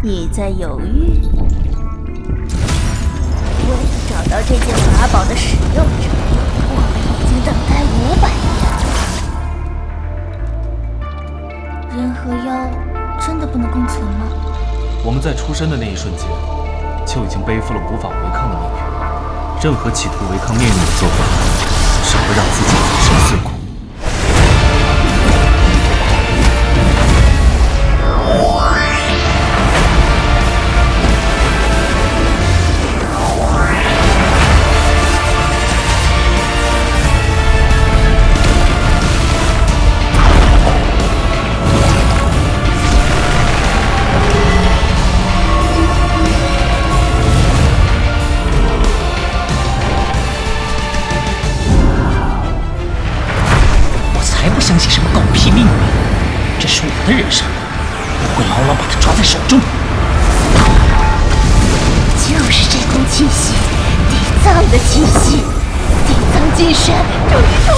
你在犹豫？为了找到这件法宝的使用者，我们已经等待500年。人和妖真的不能共存吗？我们在出生的那一瞬间，就已经背负了无法违抗的命运。任何企图违抗命运的做法，只会让自己粉身碎骨。相信什么狗屁命运？这是我的人生，我会牢牢把它抓在手中。就是这股气息，地藏的气息，地藏金身终于出